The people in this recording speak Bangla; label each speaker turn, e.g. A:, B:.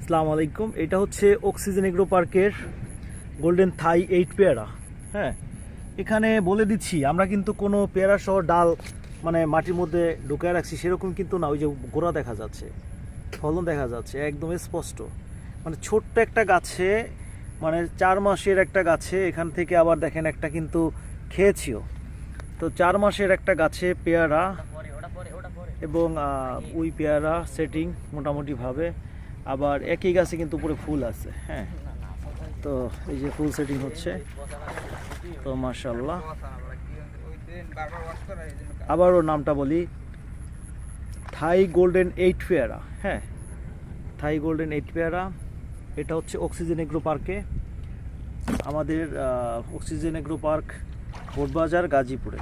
A: আসসালামু আলাইকুম। এটা হচ্ছে অক্সিজেন এগ্রো পার্কের গোল্ডেন থাই 8 পেয়ারা। হ্যাঁ, এখানে বলে দিচ্ছি আমরা কিন্তু কোনো পেয়ারা সহ ডাল মানে মাটির মধ্যে ঢুকায় রাখছি সেরকম কিন্তু না। ওই যে গোড়া দেখা যাচ্ছে, ফলন দেখা যাচ্ছে একদম স্পষ্ট। মানে ছোট্ট একটা গাছে, মানে 4 মাসের একটা গাছে, এখান থেকে আবার দেখেন একটা কিন্তু খেয়েছিও। তো 4 মাসের একটা গাছে পেয়ারা এবং ওই পেয়ারা সেটিং মোটামুটিভাবে। আবার একই গাছে কিন্তু উপরে ফুল আছে। হ্যাঁ, তো এই যে ফুল সেটিং হচ্ছে, তো মাশাআল্লাহ। আবারও নামটা বলি, থাই গোল্ডেন 8 পেয়ারা। হ্যাঁ, থাই গোল্ডেন 8 পেয়ারা। এটা হচ্ছে অক্সিজেন এগ্রো পার্কে, আমাদের অক্সিজেন এগ্রো পার্ক, বোটবাজার, গাজীপুরে।